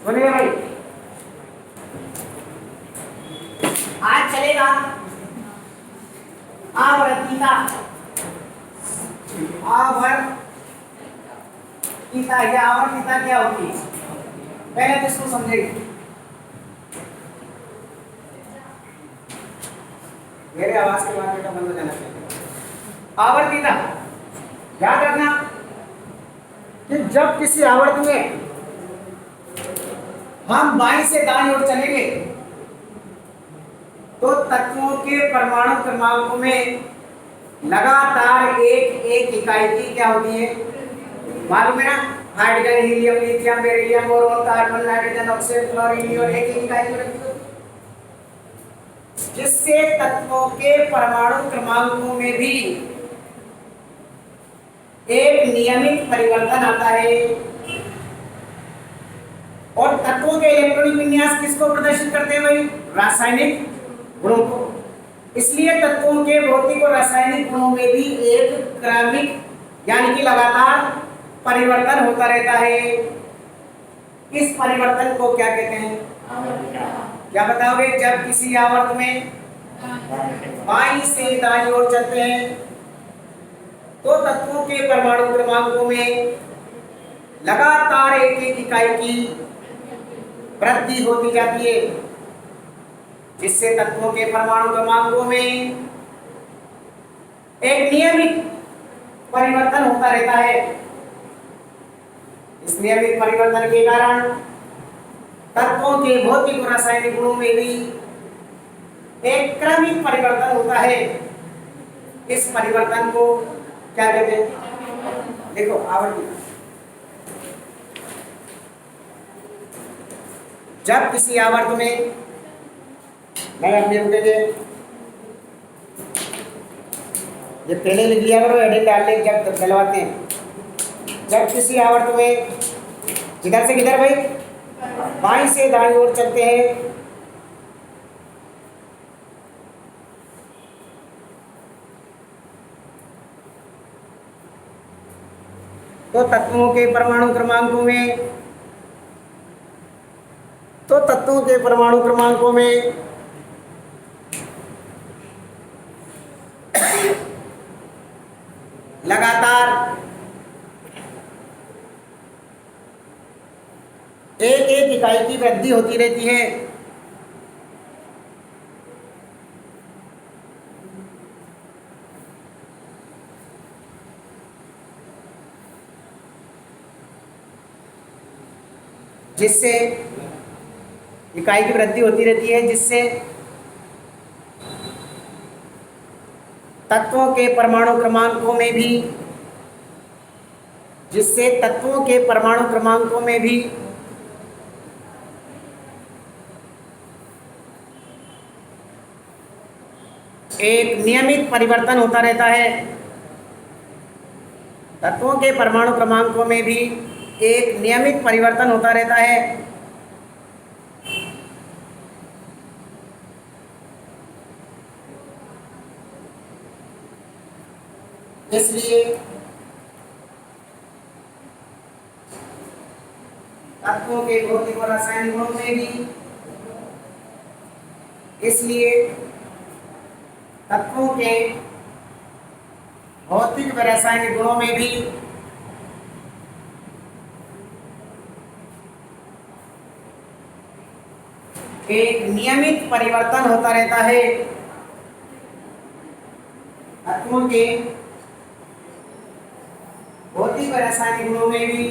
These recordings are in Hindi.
सुनिए भाई, आज चलेगा आवर्तीता। आवर्तीता या आवर्तीता क्या होती है, पहले तो इसको समझेंगे। मेरे आवाज के बाद बेटा बंद हो जाना चाहिए। आवर्तीता याद रखना कि जब किसी आवर्त में हम बाईं से दाईं ओर चलेंगे तो तत्वों के परमाणु क्रमांकों में लगातार एक एक इकाई की क्या होती है, मालूम है ना। Hydrogen, helium, lithium, beryllium, boron, carbon, nitrogen, oxygen, chlorine और एक इकाई की रखी होती है, जिससे तत्वों के परमाणु क्रमांकों में भी एक नियमित परिवर्तन आता है। और तत्वों के इलेक्ट्रॉनिक विन्यास किसको प्रदर्शित करते हैं भाई, रासायनिक गुणों को। इसलिए तत्वों के भौतिक और रासायनिक गुणों में भी एक क्रमिक यानी कि लगातार परिवर्तन होता रहता है। इस परिवर्तन को क्या कहते हैं, क्या बताओगे। जब किसी आवर्त में बाईं से दाईं ओर चलते हैं तो तत्वों के परमाणु क्रमांकों में लगातार एक एक इकाई की वृद्धि होती जाती है, जिससे तत्वों के परमाणु क्रमांकों में एक नियमित परिवर्तन होता रहता है। इस नियमित परिवर्तन के कारण तत्वों के भौतिक और रासायनिक गुणों में भी एक क्रमिक परिवर्तन होता है। इस परिवर्तन को क्या कहते हैं, देखो आवर्ती। जब किसी आवर्त में मैं अपने रुकेंगे, ये पहले लिख लिया करो, एडिट डाल ले जब चलवाते हैं। जब किसी आवर्त में किधर से किधर भाई, बाईं से दाईं ओर चलते हैं तो तत्वों के परमाणु क्रमांकों में लगातार एक एक इकाई की वृद्धि होती रहती है। जिससे इकाई की वृद्धि होती रहती है, जिससे तत्वों के परमाणु क्रमांकों में भी एक नियमित परिवर्तन होता रहता है। तत्वों के परमाणु क्रमांकों में भी एक नियमित परिवर्तन होता रहता है। इसलिए तत्वों के भौतिक और रासायनिक गुणों में भी एक नियमित परिवर्तन होता रहता है। तत्वों के भौतिक और रासायनिक गुणों में भी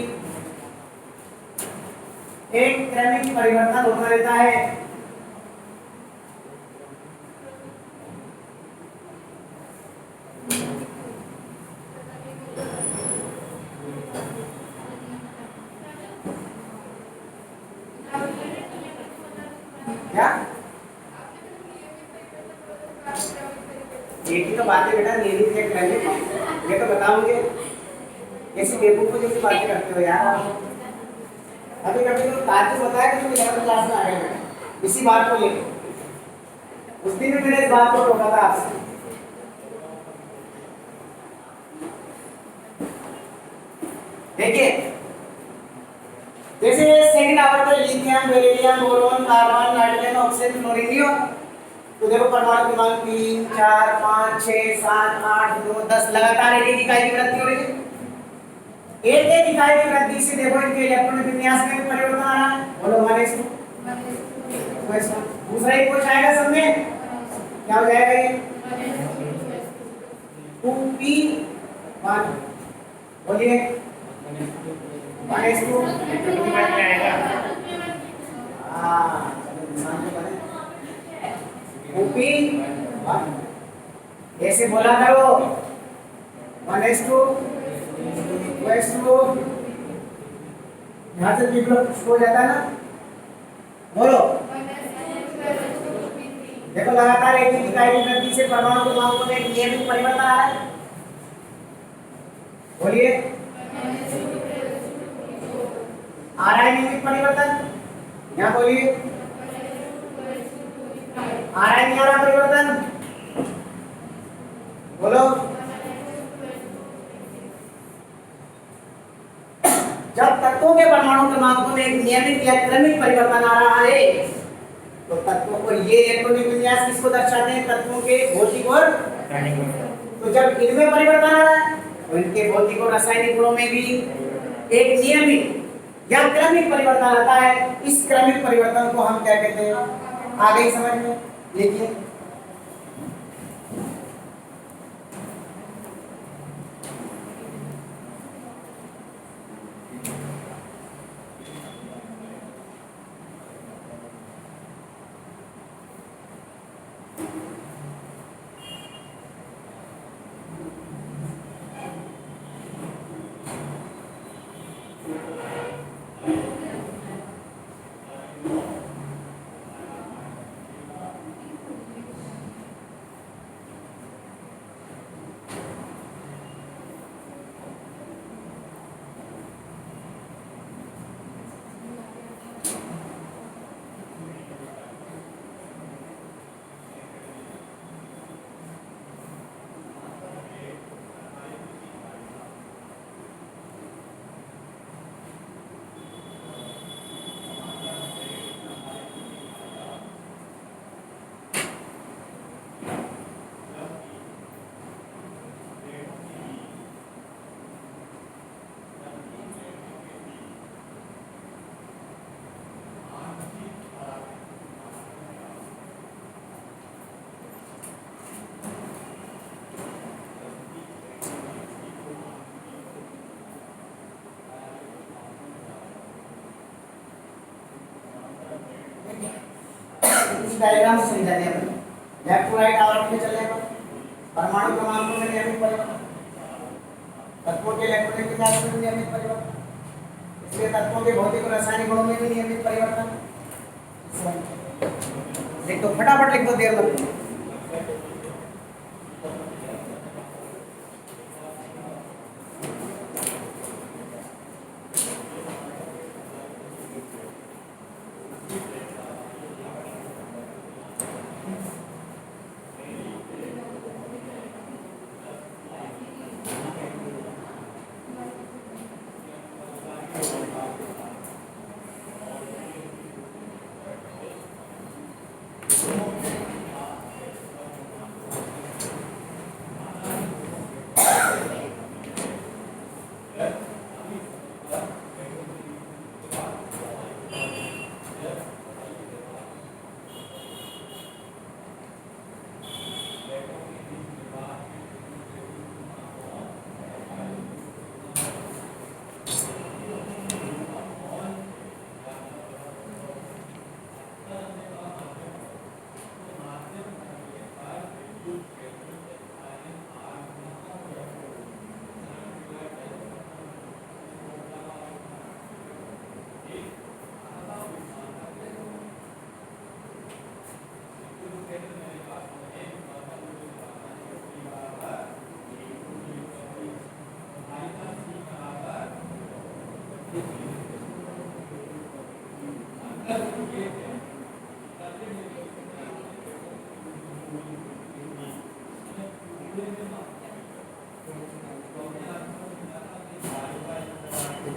एक क्रमिक परिवर्तन होता रहता है। क्या एक ही तो बात है बेटा, नियमित चेक कर ले, ये तो बताऊंगे। कैसी बेवकूफों जैसी बातें करते हो यार। अभी कभी तो ताजु बताया कि तुम 11वीं क्लास में आ गए इसी बात को लेकर। उस दिन भी मैंने इस बात को टोका था आपसे। देखिए जैसे सेकंड मेन आवर्तक lithium, beryllium, boron, carbon, nitrogen, oxygen, fluorine. तो देखो परमाणु क्रमांक 3, 4, 5, 6, 7, 8, 9, 10 लगातार एक इकाई की वृद्धि हो रही है। एक इकाई की वृद्धि से देखो इनके इलेक्ट्रॉन विन्यास में भी परिवर्तन आ रहा है। बोलो दूसरा ही कुछ आएगा सब में, क्या हो जाएगा ये 2p1। बोलिए 1:2 आएगा। हाँ p1 ऐसे बोला करो 1:2 यहाँ से विकल्प हो जाता है ना। बोलो देखो लगातार एक ही इकाई की वृद्धि से परमाणु क्रमांकों में एक नियमित परिवर्तन आ रहा है। बोलिए आ रहा है नियमित परिवर्तन। यहाँ बोलिए आ रहा है नहीं आ रहा परिवर्तन। बोलो जब तत्वों के परमाणु क्रमांकों में एक नियमित या क्रमिक परिवर्तन आ रहा है तो तत्वों को ये इलेक्ट्रॉनिक विन्यास किसको दर्शाते हैं, तत्वों के भौतिक और तो जब इनमें परिवर्तन आ रहा है तो इनके भौतिक और रासायनिक गुणों में भी एक नियमित या क्रमिक परिवर्तन आता है। इस क्रमिक परिवर्तन को हम क्या कहते हैं, आ गई समझ में। देखिए डायग्राम समझा दिया अपन लेफ्ट टू राइट आवर्त में चलने पर परमाणु क्रमांकों में नियमित परिवर्तन, तत्वों के इलेक्ट्रॉनिक विन्यास में नियमित परिवर्तन, इसलिए तत्वों के भौतिक और रासायनिक गुणों में भी नियमित परिवर्तन। लिख दो फटाफट लिख दो, देर मत करो।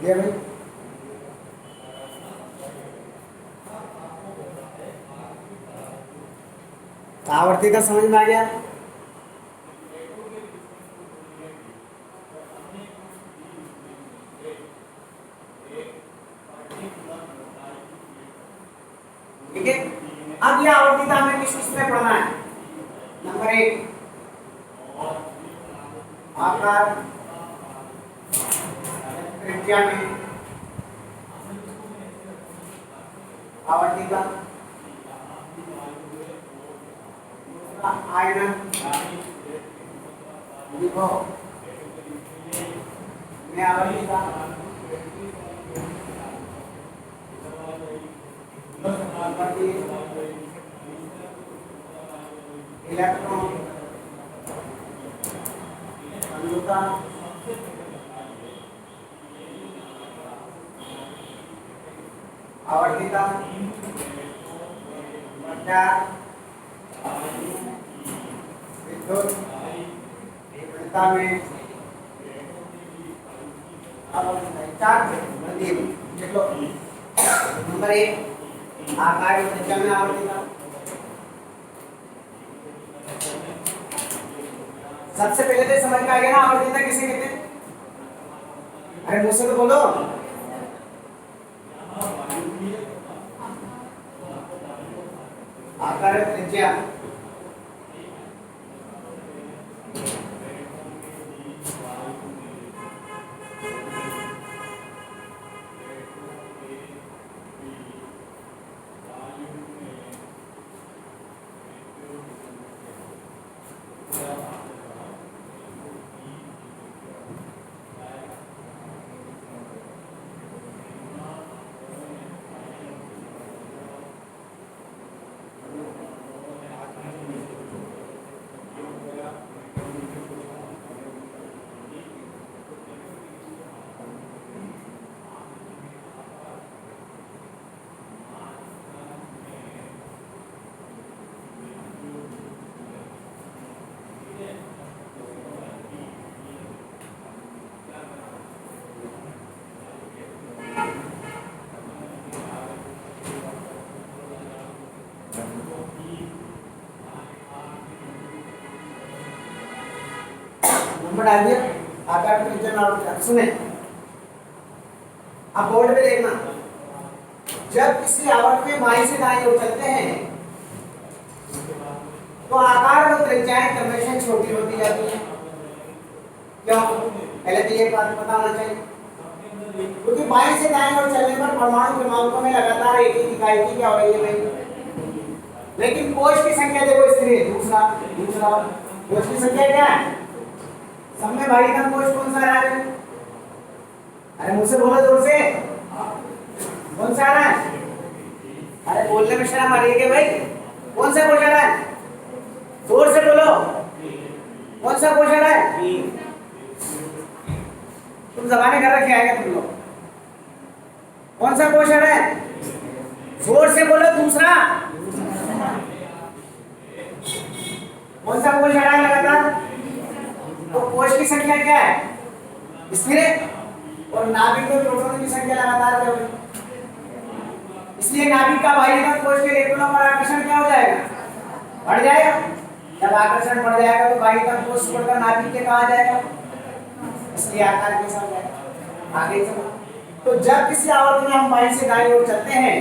भाई आवर्तिता समझ में आ गया? ठीक है, अब यह आवर्तिता हमें किस किस में पढ़ना है? नंबर 1 आकार त्रिज्या में आवर्तिता, आयनन विभव में आवर्तिता, इलेक्ट्रॉन सांद्रता, आवर्तिता, विद्युत तीव्रता में आवर्तिता, 4 देख लो। नंबर 1 आकार त्रिज्या में आवर्तिता। सबसे पहले तो समझ में आ गया ना आवर्तिता किसे कहते हैं? अरे मुझसे तो बोलो। आकार त्रिज्या नंबर डाल दिया। आकार त्रिज्या में आवर्तिता। सुने, अब बोर्ड पे देखना, जब किसी आवर्त में बाईं से दाईं ओर चलते हैं तो आकार व त्रिज्याएं क्रमशः छोटी होती जाती हैं। क्यों? पहले तो ये बात पता होना चाहिए, क्योंकि बाईं से दाईं ओर चलने पर परमाणु क्रमांकों में लगातार एक ही इकाई की क्या हो रही है भाई, लेकिन कोश की संख्या देखो स्थिर है। दूसरा कोश की संख्या क्या है? सब में भारीतम कोश कौन सा आ रहा है? अरे मुझसे बोलो जोर से, कौन सा आ रहा है? अरे बोलने में शर्म आ रही है क्या भाई? कौन सा कोश आ रहा है? जोर से बोलो, कौन सा कोश आ रहा है? तुम जबाने कर रखे आएगा तुम लोग। कौन सा कोश आ रहा है? जोर से बोलो। दूसरा कौन सा कोश आ रहा है लगातार? तो कोश की संख्या क्या है? स्थिर है। और नाभिक में प्रोटॉनों की संख्या लगातार क्या होगी? इसलिए नाभिक का भारीतम कोश के इलेक्ट्रॉनों पर आकर्षण क्या हो जाएगा? बढ़ जाएगा। जब आकर्षण बढ़ जाएगा तो भारीतम कोश बढ़कर नाभिक के कहाँ जाएगा? इसलिए आकार कैसा हो जाएगा? आगे चलो। तो जब किसी आवर्त में हम बाईं से दाईं ओर चलते हैं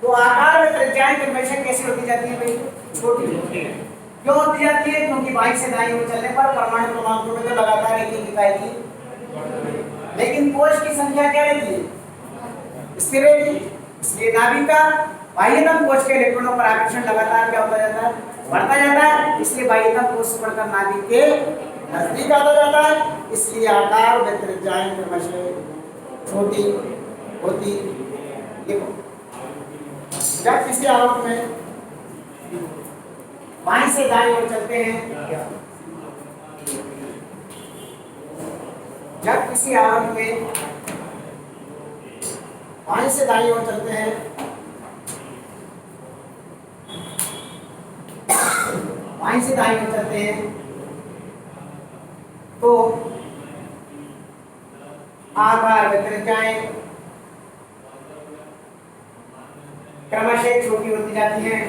तो आकार में त्रिज्याएं क्रमशः कैसी होती जाती है भाई? छोटी होती है। क्यों होती जाती है? क्योंकि बाईं से दाईं ओर चलने पर परमाणु क्रमांकों में तो लगातार एक ही इकाई की, लेकिन कोश की संख्या क्या रहती है? स्थिर रहती है। इसलिए नाभिक का बाह्यतम कोश के इलेक्ट्रॉनों पर आकर्षण लगातार क्या होता जाता है? बढ़ता जाता है। इसलिए बाह्यतम कोश से बढ़कर नाभिक के नजदीक आता जाता है। इसलिए आकार व त्रिज्याएं क्रमशः छोटी होती। देखो, जब किसी आवर्त में बाईं से दाईं ओर चलते हैं, जब किसी आवर्त में बाईं से दाईं ओर चलते हैं बाईं से दाईं ओर चलते हैं तो आकार व त्रिज्याएं क्रमशः छोटी होती जाती हैं।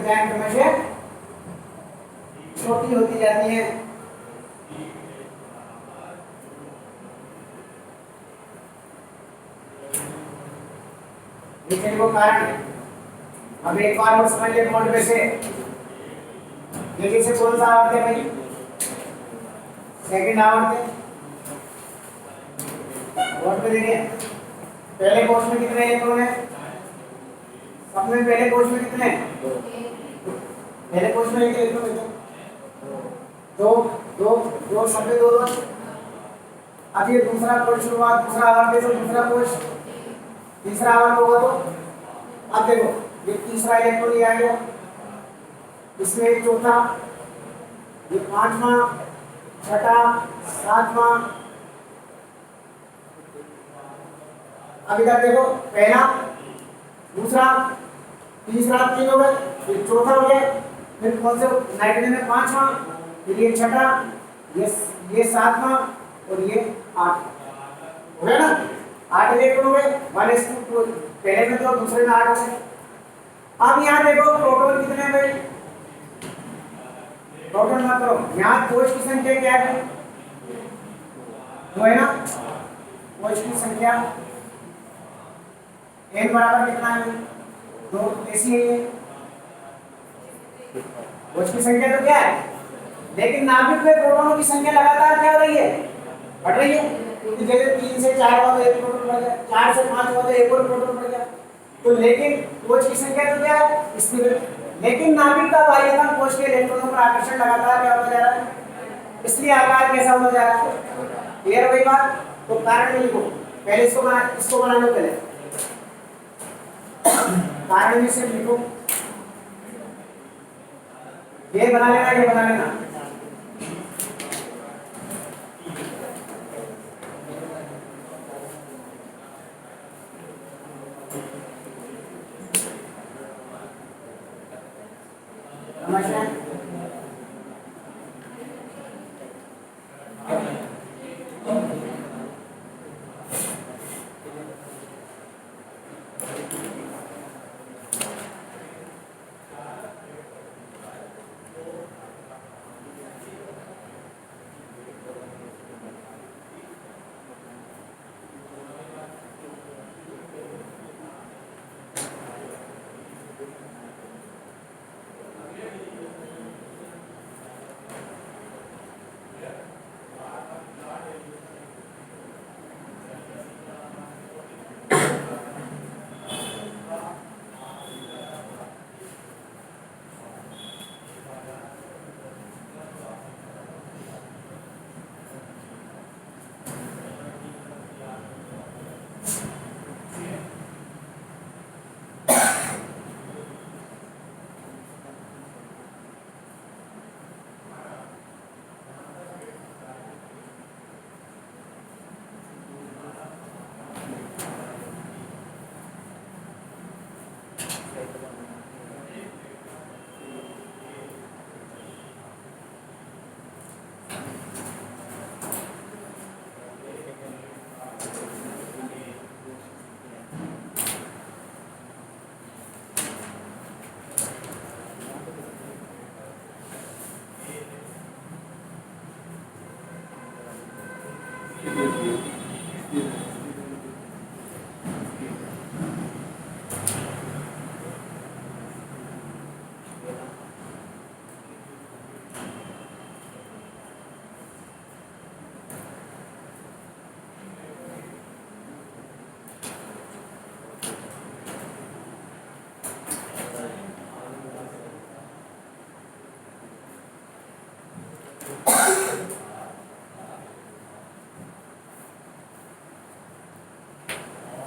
जाए क्रमशः छोटी होती जाती है। ये वो कारण है। अब एक बार और समझ लें नोट में से, ये किसे कौन सा आवर्त है भाई? सेकंड आवर्त है। नोट में देखिए, पहले कोष में कितने इलेक्ट्रॉन है? सब में पहले कोष में कितने? पहले कोष में एक इलेक्ट्रॉन है, दो दो दो, सब में दो दो। अब ये दूसरा कोष शुरुआत, दूसरा आवर्त है तो दूसरा कोष, तीसरा आवर्त होगा तो अब देखो ये तीसरा इलेक्ट्रॉन ये आ गया, इसमें एक चौथा, ये पांचवा, छठा, सातवां। अब इधर देखो पहला, दूसरा, तीसरा, तीन हो गए, फिर चौथा हो गया, फिर कौन से नाइट्रोजन में पांचवा, फिर ये छठा, ये सातवां और ये आठ हो गया ना। 8 इलेक्ट्रॉन हो गए, 1s2 पहले में तो दूसरे में 8 हो गए। अब यहाँ देखो प्रोटॉन कितने हैं भाई? प्रोटॉन मत करो, यहाँ कोष की संख्या क्या है? दो है ना, कोष की संख्या n बराबर कितना है? 2, ऐसी है ये कोष की संख्या तो क्या है, लेकिन नाभिक में प्रोटॉनों की संख्या लगातार क्या हो रही है? बढ़ रही है। क्योंकि जैसे 3 से 4 हुआ तो एक प्रोटॉन बढ़ गया, 4 से 5 हुआ तो एक और प्रोटॉन बढ़ गया। तो लेकिन कोष की संख्या तो क्या है? स्थिर। लेकिन नाभिक का बाह्यतम कोष के इलेक्ट्रॉनों पर आकर्षण लगातार क्या होता जा रहा है, इसलिए आकार कैसा होता जा रहा है? क्लियर हो गई बात? तो कारण में लिखो, पहले इसको बना लो पहले, कारण में सिर्फ लिखो, ये बना लेना, ये बना लेना।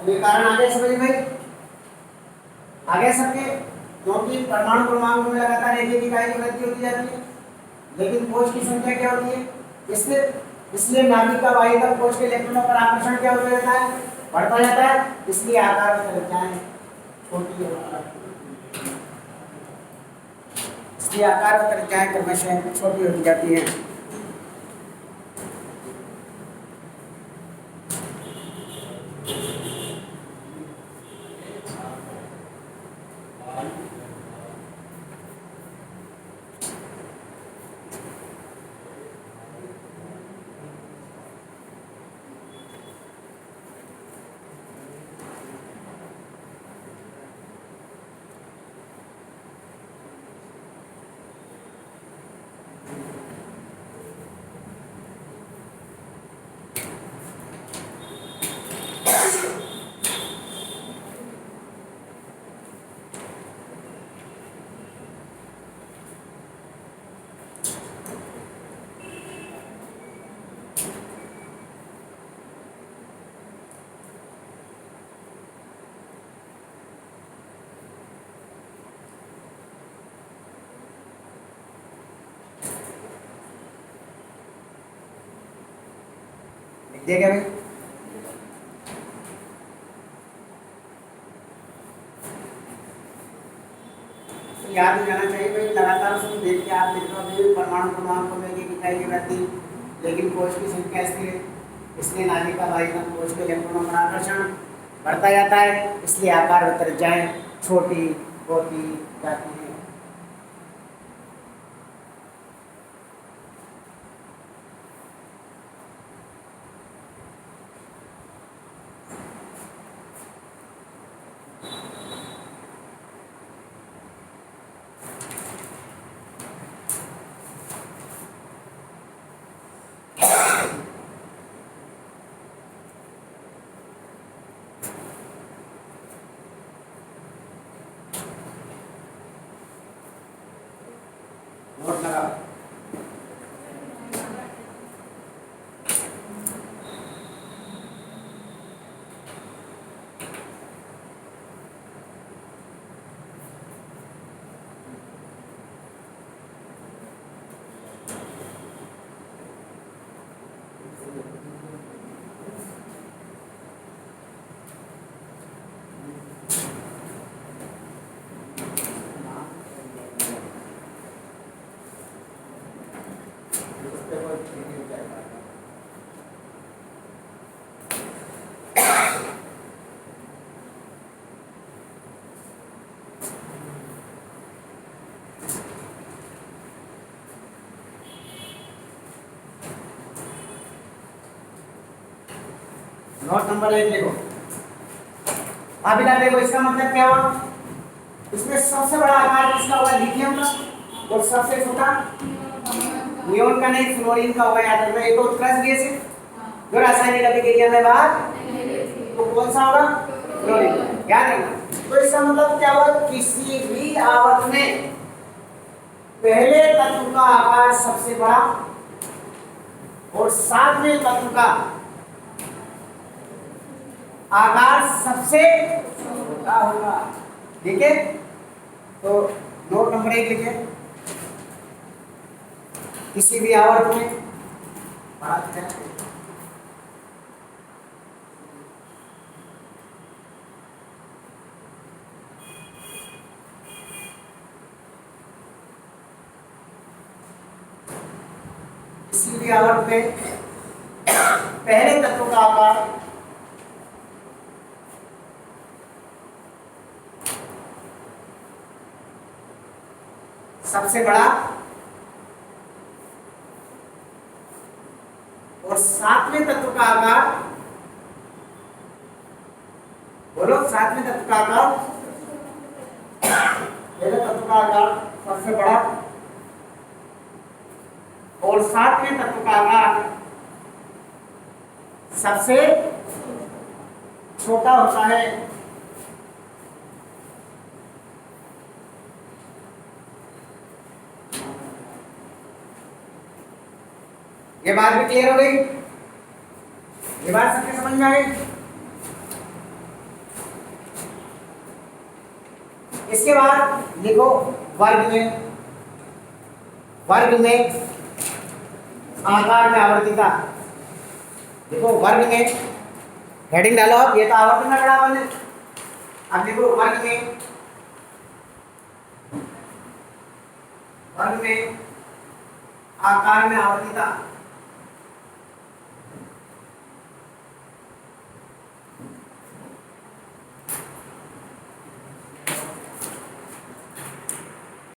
ये कारण आ गया समझ भाई? आ गया सबके? क्योंकि परमाणु क्रमांक में लगातार एक इकाई की वृद्धि होती जाती है, लेकिन कोष की संख्या क्या होती है? इसलिए नाभिक का बाह्यतम कोष के इलेक्ट्रॉनों पर आकर्षण क्या होता रहता है? बढ़ता जाता है, इसलिए आकार में संख्याएं छोटी होती है, इसलिए आकार में संख्याएं क्रमशः छोटी होती जाती है। लिख दिया क्या भाई? तो याद हो जाना चाहिए भाई, लगातार उसको देख के आप लिख रहे हो परमाणु क्रमांक में एक इकाई की वृद्धि, लेकिन कोश की संख्या स्थिर है, इसलिए नाभिक का बाह्यतम कोश के इलेक्ट्रॉनों का आकर्षण बढ़ता जाता है, इसलिए आकार व त्रिज्याएं छोटी होती जाती हैं। नोट लगा। नोट नंबर 1 लिखो। अभी ना देखो इसका मतलब क्या हुआ, इसमें सबसे बड़ा आकार किसका होगा? लिथियम का। और सबसे छोटा नियोन का नहीं, फ्लोरीन का होगा। याद रखना, एक तो प्लस गैस है जो रासायनिक अभिक्रिया में बाहर, तो कौन सा होगा? फ्लोरीन। याद रखना। तो इसका मतलब क्या हुआ, किसी भी आवर्त में पहले तत्व का आकार सबसे बड़ा और सातवें तत्व का आकार सबसे छोटा होगा। ठीक है, तो नोट नंबर 1 लिखे। किसी भी आवर्त में बात है किसी भी आवर्त में पहले तत्व का आकार सबसे बड़ा और सातवें तत्व का आकार, बोलो, सातवें तत्व का आकार, पहले तत्व का आकार सबसे बड़ा और सातवें तत्व का आकार सबसे छोटा होता है। ये बात भी क्लियर हो गई? ये बात सबके समझ में आ गई? इसके बाद लिखो वर्ग में, वर्ग में आकार में आवर्तिता। देखो वर्ग में, हेडिंग डालो आप, ये तो आवर्त में पढ़ा आपने। अब देखो वर्ग में, वर्ग में आकार में आवर्तिता।